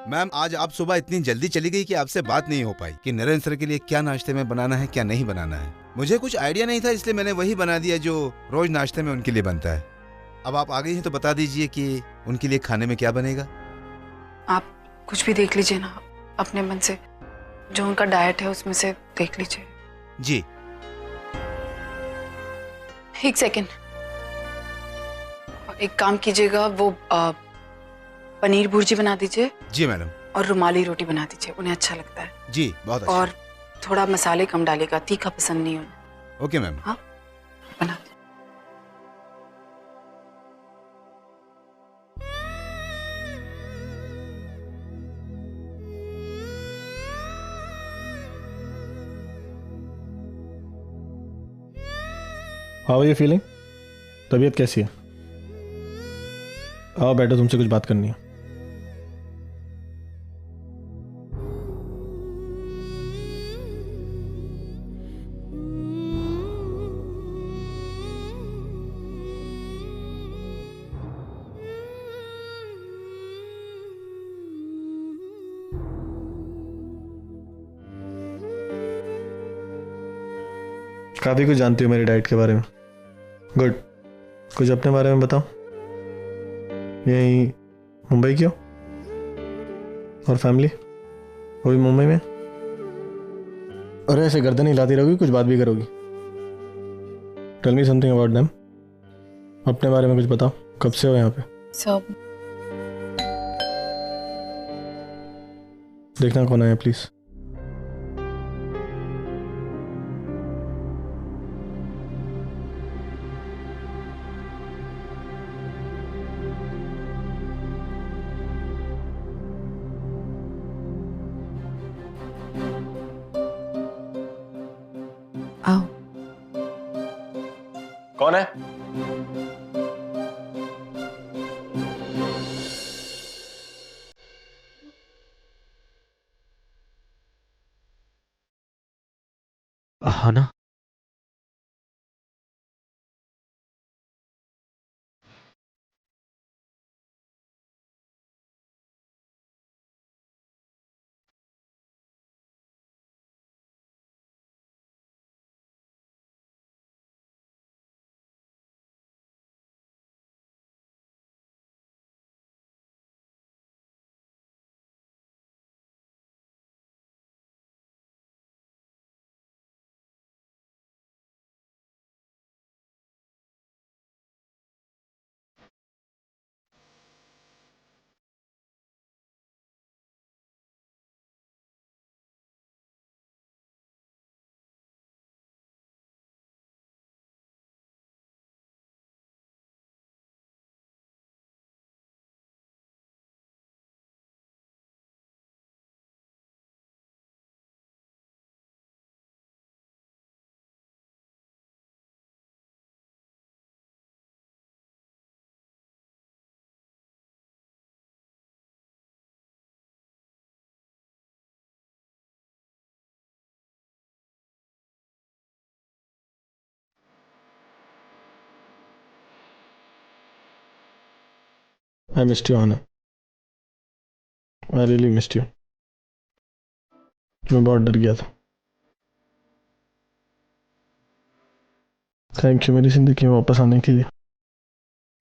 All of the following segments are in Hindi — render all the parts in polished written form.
मैम आज आप सुबह इतनी जल्दी चली गई कि आपसे बात नहीं हो पाई कि नरेंद्र सर के लिए क्या नाश्ते में बनाना है क्या नहीं बनाना है। मुझे कुछ आइडिया नहीं था इसलिए मैंने वही बना दिया जो रोज नाश्ते में उनके लिए बनता है। अब आप आ गई हैं तो बता दीजिए कि उनके लिए खाने में क्या बनेगा। आप कुछ भी देख लीजिए ना अपने मन से, जो उनका डाइट है उसमें से देख लीजिए। जी। एक सेकेंड, एक काम कीजिएगा, वो पनीर भुर्जी बना दीजिए। जी मैडम। और रुमाली रोटी बना दीजिए, उन्हें अच्छा लगता है। जी बहुत अच्छा। और थोड़ा मसाले कम डालेगा, तीखा पसंद नहीं उन्हें। Okay ma'am. हाँ बना। How are you feeling? तबीयत कैसी है? आओ बैठो, तुमसे कुछ बात करनी है। काफ़ी कुछ जानती हो मेरी डाइट के बारे में। गुड। कुछ अपने बारे में बताओ। यही मुंबई की हो और फैमिली वो भी मुंबई में? अरे ऐसे गर्दन हिलाती रहोगी, कुछ बात भी करोगी। Tell me something about them. अपने बारे में कुछ बताओ। कब से हो यहाँ पे? सब। देखना कौन है प्लीज। आओ। कौन है? हाँ ना। I missed you, Anna. I really missed you. मैं बहुत डर गया था। थैंक यू मेरी जिंदगी में वापस आने के लिए।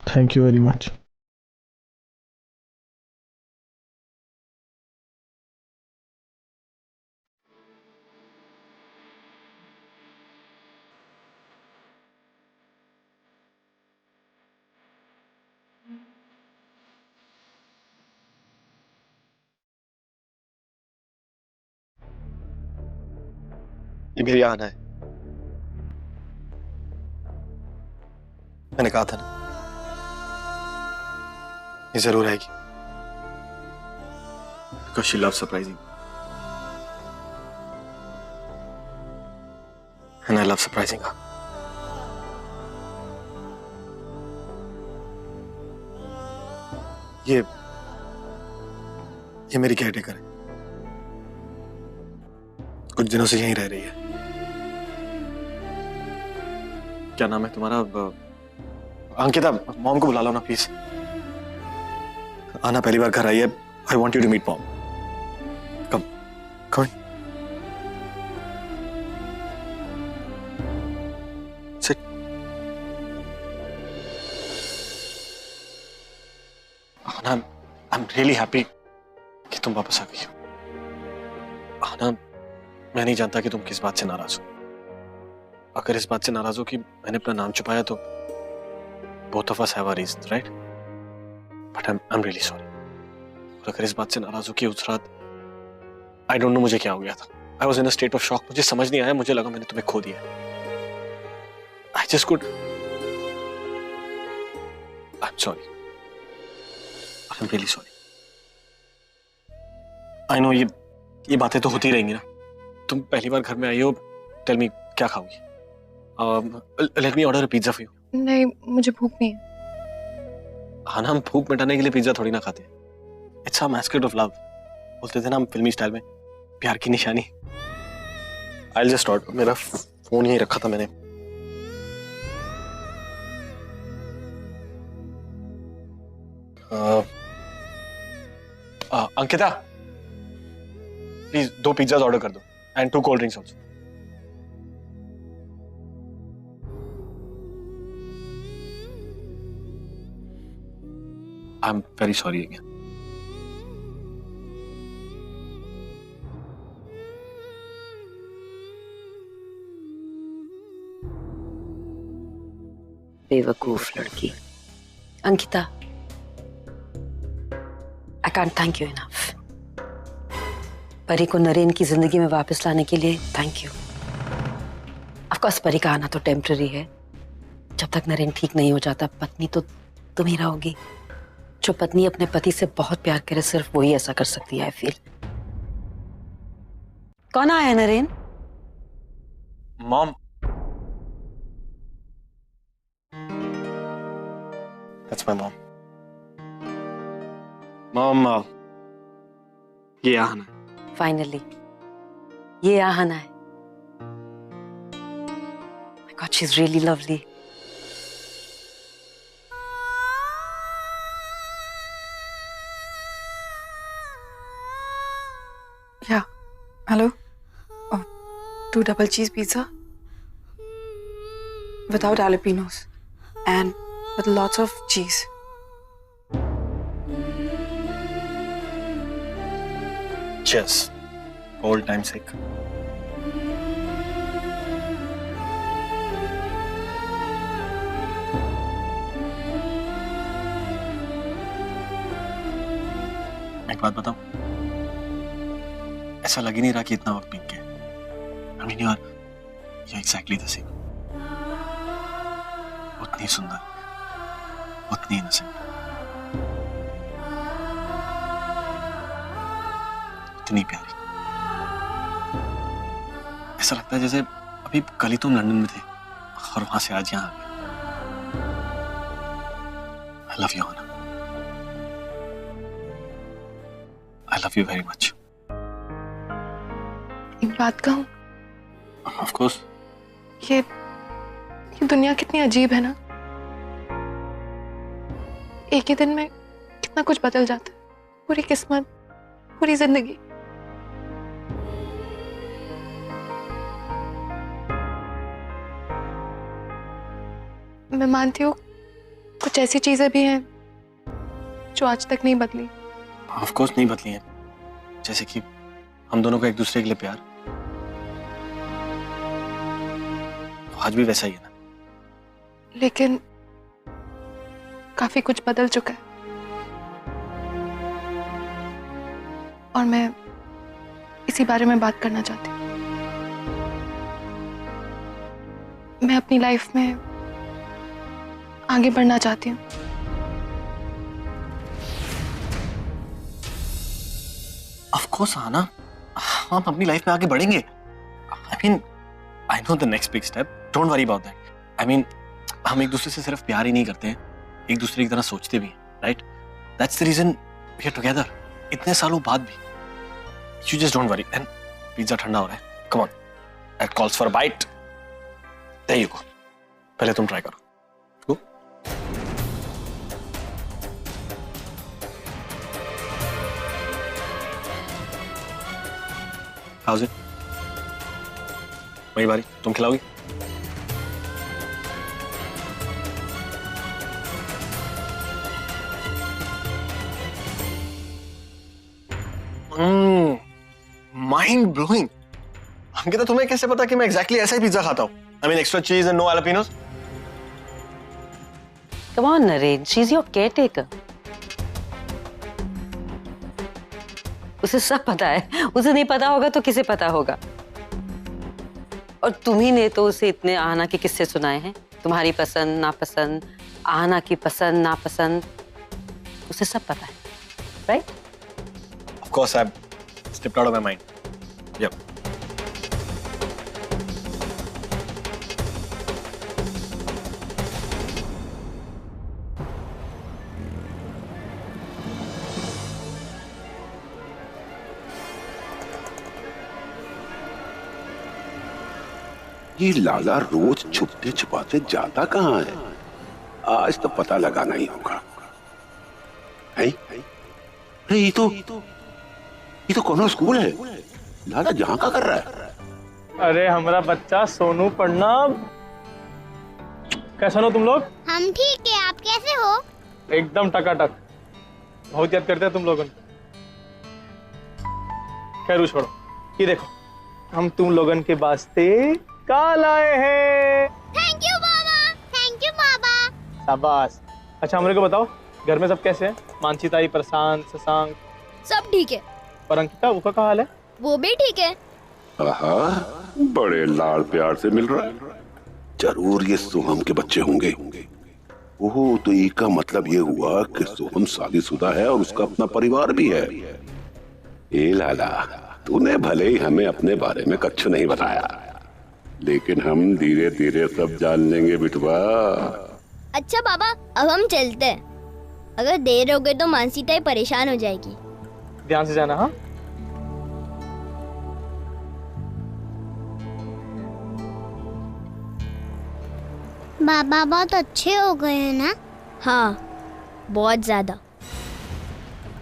Thank you very much. ये मेरी आना है। मैंने कहा था ना, ये जरूर आएगी। Because she loves surprising. And I love surprising her. ये मेरी केयरटेकर है। कुछ दिनों से यहीं रह रही है। क्या नाम है तुम्हारा? अंकिता, मॉम को बुला लो ना प्लीज। आना पहली बार घर आई है। I want you to meet mom. Come on. Sit. Hana, I'm really happy कि तुम वापस आ गई हो। हना, मैं नहीं जानता कि तुम किस बात से नाराज हो। अगर इस बात से नाराज हो कि मैंने अपना नाम छुपाया तो both of us have our reasons, right? But I'm really sorry. और अगर इस बात से नाराज हो कि उस रात I don't know मुझे क्या हो गया था। I was in a state of shock. मुझे समझ नहीं आया, मुझे लगा मैंने तुम्हें खो दिया। I just could. I'm sorry. I'm really sorry. I know ये बातें तो होती रहेंगी ना। तुम पहली बार घर में आई हो, टेल मी क्या खाओगी? Let me order a pizza for you. नहीं, मुझे भूख नहीं है। हाँ ना, हम भूख मिटाने के लिए पिज्जा थोड़ी ना खाते। It's a mascot of love. बोलते थे ना हम फिल्मी स्टाइल में, प्यार की निशानी। I just order. मेरा फोन यहीं रखा था मैंने। अंकिता, प्लीज 2 पिज्जाज ऑर्डर कर दो and 2 cold drinks also. I am very sorry again. बेवकूफ लड़की। Ankita, I can't thank you enough. परी को नरेन की जिंदगी में वापस लाने के लिए थैंक यू। ऑफ कोर्स परी का आना तो टेम्पररी है। जब तक नरेन ठीक नहीं हो जाता, पत्नी तो तुम ही रहोगी। जो पत्नी अपने पति से बहुत प्यार करे, सिर्फ वही ऐसा कर सकती है। I feel. कौन आया है Naren? Mom, that's my mom. Mom, ये आहना। फाइनली ये आहना है। My God, she's really lovely. Yeah. Hello? Oh, 2 double cheese pizza without jalapenos and with lots of cheese. Cheers. Old time sake. एक बात बताऊं, ऐसा लग ही नहीं रहा कि इतना वक्त बीत गया। I mean, you're exactly the same. उतनी सुंदर, उतनी innocent, इतनी प्यारी। ऐसा लगता है जैसे अभी कल ही तुम लंदन में थे और वहां से आज यहाँ आ गए। I love you, Anna. I love you very much. एक बात कहूं, Of course. ये दुनिया कितनी अजीब है ना। एक ही दिन में कितना कुछ बदल जाता है। पूरी किस्मत, पूरी जिंदगी। मैं मानती हूँ कुछ ऐसी चीजें भी हैं जो आज तक नहीं बदली। Of course नहीं बदली है। जैसे कि हम दोनों का एक दूसरे के लिए प्यार, आज भी वैसा ही है ना। लेकिन काफी कुछ बदल चुका है और मैं इसी बारे में बात करना चाहती हूँ। मैं अपनी लाइफ में आगे बढ़ना चाहती हूँ। Of course, आना, हम अपनी लाइफ में आगे बढ़ेंगे। I mean, I know the next big step. Don't worry about that. I mean, हम एक दूसरे से सिर्फ प्यार ही नहीं करते हैं, एक दूसरे की तरह सोचते भी हैं, right? That's the reason we are together. इतने सालों बाद भी। You just don't worry. And pizza ठंडा हो रहा है। Come on. That calls for a bite. There you go. पहले तुम ट्राई करो। Go. How's it? वही बारी, तुम खिलाओगी? Mind blowing. अंकिता, तुम्हें कैसे पता कि मैं एग्जैक्टली ऐसा ही पिज्जा खाता हूँ? I mean extra cheese and no jalapenos? Come on, Naren. She's your caretaker. उसे सब पता है। उसे नहीं पता होगा तो किसे पता होगा? और तुम्ही ने तो उसे इतने आहना के किस्से सुनाए हैं। तुम्हारी पसंद नापसंद, आहना की पसंद नापसंद, उसे सब पता है, right? Of course, I've stepped out of my mind. Yep. ये लाला रोज छुपते छुपाते जाता कहाँ है? आज तो पता लगाना ही होगा। है? अरे ये तो कौन स्कूल है? लाला जहाँ का कर रहा है? अरे हमारा बच्चा सोनू पढ़ना। कैसे हो तुम लोग? हम ठीक है, आप कैसे हो? एकदम टकाटक। बहुत याद करते हैं तुम लोगों। खैर छोड़ो, ये देखो हम तुम लोगन के वास्ते काल आए हैं। थैंक यू बाबा, थैंक यू बाबा। शाबाश। अच्छा हमरे को बताओ, घर में सब कैसे हैं? मानसी ताई, प्रशांत, शशांक? सब ठीक है। और अंकिता, उसका क्या हाल है? वो भी ठीक है। आहा, बड़े लाड़ प्यार से मिल रहा है। जरूर ये सोहम के बच्चे होंगे। ओह, तो एक का मतलब ये हुआ कि सोहम शादीशुदा है और उसका अपना परिवार भी है। ए लाला, तूने भले ही हमें अपने बारे में कच्छ नहीं बताया, लेकिन हम धीरे धीरे सब जान लेंगे बिटवा। अच्छा बाबा, अब हम चलते हैं। अगर देर हो गई तो मानसी ताई परेशान हो जाएगी। ध्यान से जाना। हाँ, बाबा बहुत अच्छे हो गए हैं ना? हाँ, बहुत ज्यादा।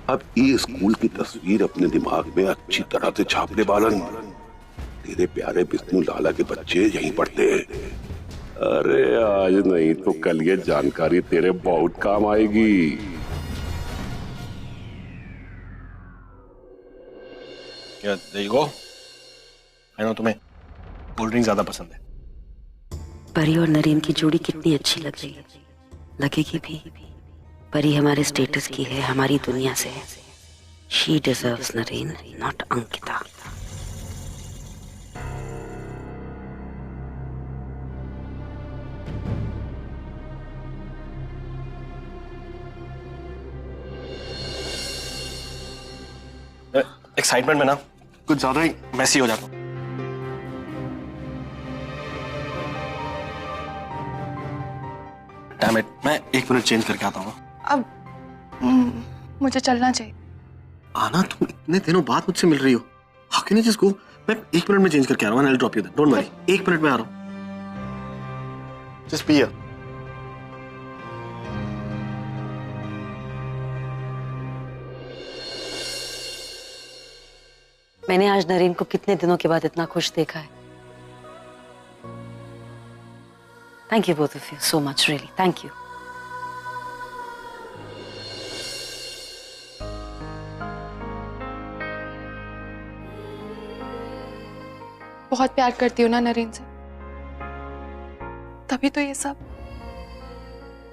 अब ये स्कूल की तस्वीर अपने दिमाग में अच्छी तरह से छाप ले बालन। तेरे प्यारे विष्णु लाला के बच्चे यहीं पढ़ते हैं। अरे आज नहीं तो कल ये जानकारी तेरे बहुत काम आएगी। There you go. I know तुम्हें कोल्ड ड्रिंक ज्यादा पसंद है। परी और नरेन की जोड़ी कितनी अच्छी लग रही है, लगेगी भी। परी हमारे स्टेटस की है, हमारी दुनिया से है। She deserves Naren, not Ankita. Excitement में ना कुछ ज्यादा ही मैसी हो जाता हूँ। डैम इट, मैं 1 मिनट चेंज करके आता हूँ। अब मुझे चलना चाहिए। आना, तुम इतने दिनों बाद मुझसे मिल रही हो। How can you just go? मैं 1 मिनट में चेंज करके आ रहा हूँ। I will drop you there, don't worry. 1 minute में आ रहा हूँ। Just be here. मैंने आज नरेन को कितने दिनों के बाद इतना खुश देखा है। Thank you both of you so much, really thank you. बहुत प्यार करती हूँ ना नरेन से, तभी तो ये सब।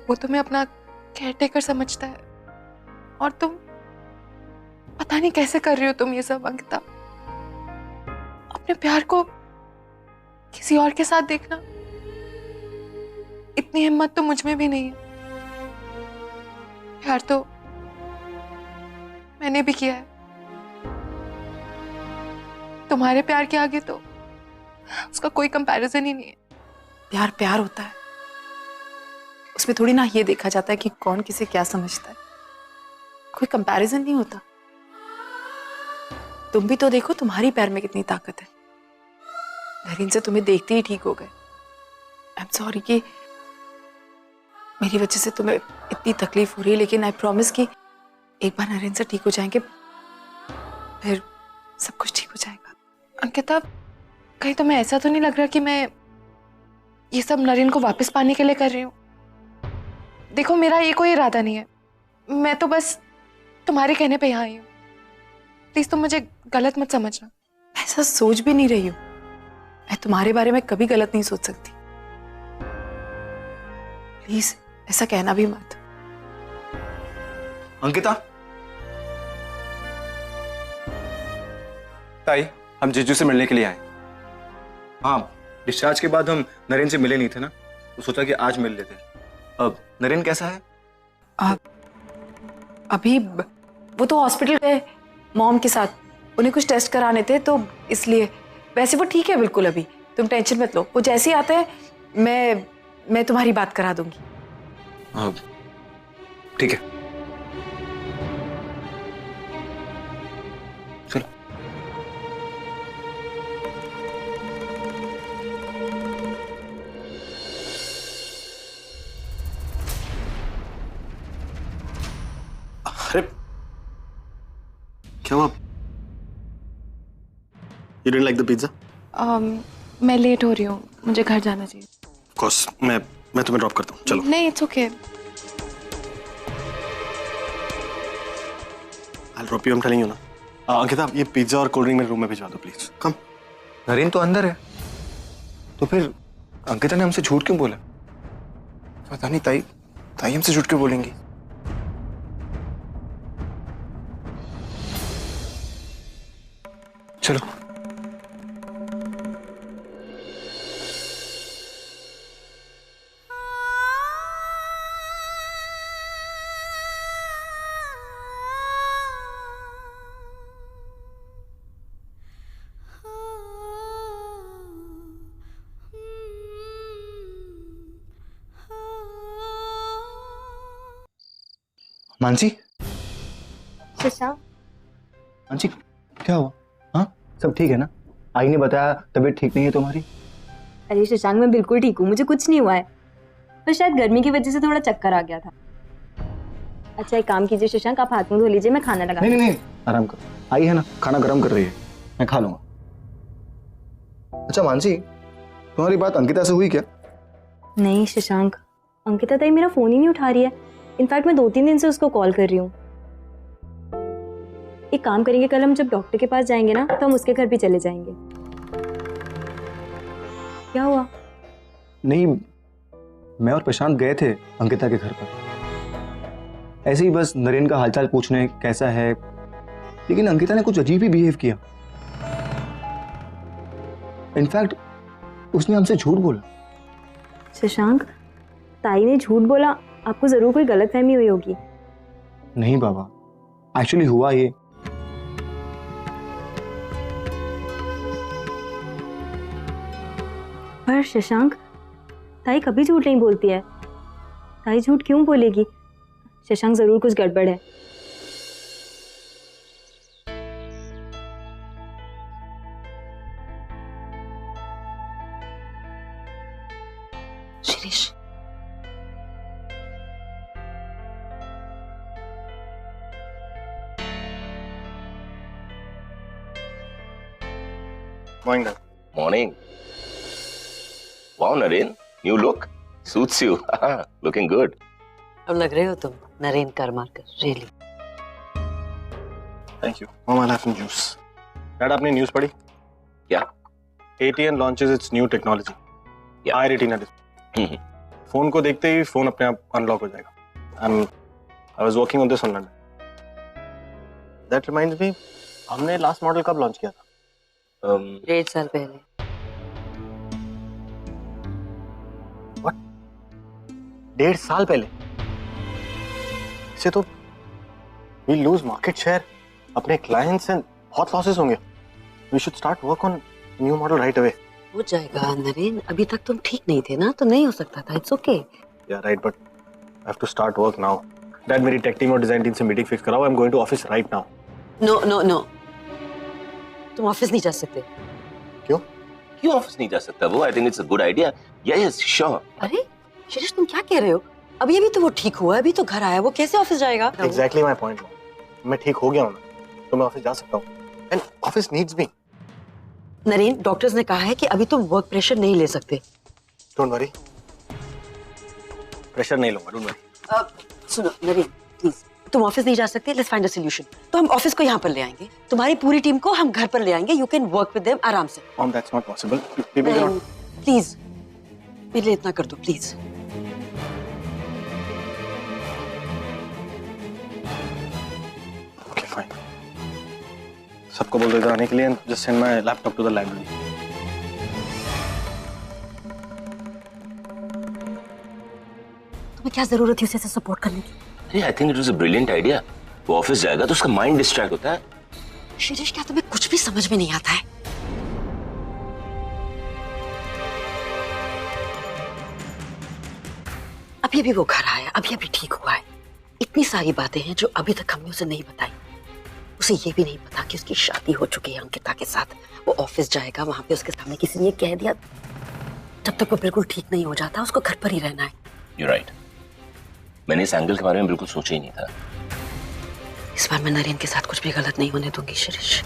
वो तुम्हें अपना केयरटेकर समझता है और तुम पता नहीं कैसे कर रही हो तुम ये सब। अंकिता, अपने प्यार को किसी और के साथ देखना, इतनी हिम्मत तो मुझ में भी नहीं है। प्यार तो मैंने भी किया है, तुम्हारे प्यार के आगे तो उसका कोई कंपैरिजन ही नहीं है। प्यार प्यार होता है, उसमें थोड़ी ना ये देखा जाता है कि कौन किसे क्या समझता है। कोई कंपैरिजन नहीं होता। तुम भी तो देखो तुम्हारी पैर में कितनी ताकत है। नरेन से तुम्हें देखते ही ठीक हो गए। आई एम सॉरी कि मेरी वजह से तुम्हें इतनी तकलीफ हो रही है, लेकिन आई प्रॉमिस कि एक बार नरेन से ठीक हो जाएंगे, फिर सब कुछ ठीक हो जाएगा। अंकिता, कहीं तुम्हें ऐसा तो नहीं लग रहा कि मैं ये सब नरेन को वापस पाने के लिए कर रही हूँ? देखो, मेरा ये कोई इरादा नहीं है, मैं तो बस तुम्हारे कहने पे यहाँ आई हूँ। प्लीज तुम मुझे गलत मत समझना। ऐसा सोच भी नहीं रही हूँ, मैं तुम्हारे बारे में कभी गलत नहीं सोच सकती। प्लीज ऐसा कहना भी मत। अंकिता, ताई, हम जीजू से मिलने के लिए आए। हाँ, डिस्चार्ज के बाद हम नरेन से मिले नहीं थे ना, तो सोचा कि आज मिल लेते। अब नरेन कैसा है? अभी वो तो हॉस्पिटल गए मॉम के साथ, उन्हें कुछ टेस्ट कराने थे तो इसलिए। वैसे वो ठीक है बिल्कुल, अभी तुम टेंशन मत लो। वो जैसे ही आता है मैं तुम्हारी बात करा दूंगी। ठीक है, चलो। अरे क्या हुआ? You didn't like the pizza? मैं लेट हो रही हूँ, मुझे घर जाना चाहिए। Of course, मैं तुम्हें ड्रॉप करता हूँ, चलो। नहीं, it's okay. I'll drop you, I'm telling you ना। अंकिता, ये पिज्जा और कोल्ड ड्रिंक मेरे रूम में भिजवा दो प्लीज। कम। नरेन तो अंदर है, तो फिर अंकिता ने हमसे झूठ क्यों बोला? पता नहीं ताई हमसे झूठ क्यों बोलेंगी? चलो। मानसी, शशांक, मानसी क्या हुआ? हाँ, सब ठीक है ना? आई ने बताया तबीयत ठीक नहीं है तुम्हारी। अरे शशांक, मैं बिल्कुल ठीक हूँ, मुझे कुछ नहीं हुआ है, पर शायद गर्मी की वजह से थोड़ा चक्कर आ गया था। अच्छा, एक काम कीजिए शशांक, आप हाथ मुंह धो लीजिए, मैं खाना लगा। नहीं, आराम करो। आई है ना, खाना गर्म कर रही है, मैं खा लूंगा। अच्छा मानसी, तुम्हारी बात अंकिता से हुई क्या? नहीं शशांक, अंकिता ताई मेरा फोन ही नहीं उठा रही है। इनफैक्ट मैं 2-3 दिन से उसको कॉल कर रही हूँ। एक काम करेंगे, कल हम जब डॉक्टर के पास जाएंगे ना, तो हम उसके घर भी चले जाएंगे। क्या हुआ? नहीं, मैं और प्रशांत गए थे अंकिता के घर पर, ऐसे ही बस नरेन का हालचाल पूछने कैसा है, लेकिन अंकिता ने कुछ अजीब ही बिहेव किया। इनफैक्ट उसने हमसे झूठ बोला। शशांक, ताई ने झूठ बोला? आपको जरूर कोई गलतफहमी हुई होगी। नहीं बाबा, एक्चुअली हुआ ये। पर शशांक, ताई कभी झूठ नहीं बोलती है। ताई झूठ क्यों बोलेगी? शशांक, जरूर कुछ गड़बड़ है। Shirish, morning. Morning. Wow, Naren, new look. Suits you. Looking good. अब लग रहे हो तुम नरेन कर मार कर, really. Thank you. Mom, I'll have some juice. Dad, आपने न्यूज़ पढ़ी? क्या? ATN launches its new technology. Yeah. Eye retina display. Phone को देखते ही फोन अपने आप अनलॉक हो जाएगा। I was working on this on Monday. That reminds me, हमने लास्ट मॉडल कब लॉन्च किया था? 1.5 साल पहले। What? 1.5 साल पहले? इसे तो we lose market share, अपने clients and बहुत losses होंगे। We should start work on new model right away. हो जाएगा नरेन, अभी तक तुम ठीक नहीं थे ना, तो नहीं हो सकता था। It's okay. Yeah, right, but I have to start work now. Dad, मेरी टेक टीम और डिजाइन टीम से मीटिंग फिक्स कराओ। I'm going to office right now. No no no, तुम ऑफिस नहीं जा सकते। क्यों ऑफिस नहीं जा सकता वो? I think it's a good idea. Yes, sure. अरे शिरीष, तुम क्या कह रहे हो? अभी तो वो ठीक हुआ, अभी तो घर आया, वो कैसे ऑफिस जाएगा? Exactly my point. मैं ठीक हो गया हूँ ना, तो मैं ऑफिस जा सकता हूँ। And office needs me. Naren, doctors ने कहा है कि अभी तुम वर्क प्रेशर नहीं ले सकते। डोंट वरी, प्रेशर नहीं लूंगा, डोंट वरी। सुनो नरेन, प्लीज, तुम ऑफिस नहीं जा सकते, लेट्स फाइंड अ सॉल्यूशन। तो हम ऑफिस को यहाँ पर ले आएंगे, तुम्हारी पूरी टीम को हम घर पर ले आएंगे, you can work with them आराम से। Mom, that's not possible. Please मेरे लिए इतना कर दो प्लीज। ओके फाइन, सबको बोल देता आने के लिए, just send my laptop to the library. तुम्हें क्या जरूरत है उसे सपोर्ट करने की? I think it was a brilliant idea. वो ऑफिस जाएगा तो उसका माइंड डिस्ट्रैक्ट होता है। शिरीष, क्या तुम्हें कुछ भी समझ में नहीं आता है? अभी अभी वो घर आया, अभी अभी ठीक हुआ है। इतनी सारी बातें हैं जो अभी तक हमने उसे नहीं बताई। उसे ये भी नहीं पता कि उसकी शादी हो चुकी है अंकिता के साथ। वो ऑफिस जाएगा, वहां पे उसके सामने किसी ने कह दिया, जब तक वो बिल्कुल ठीक नहीं हो जाता उसको घर पर ही रहना है। You're right. मैंने इस एंगल के बारे में बिल्कुल सोचा ही नहीं था। इस बार मैं नरेन के साथ कुछ भी गलत नहीं होने दूंगी शिरीष।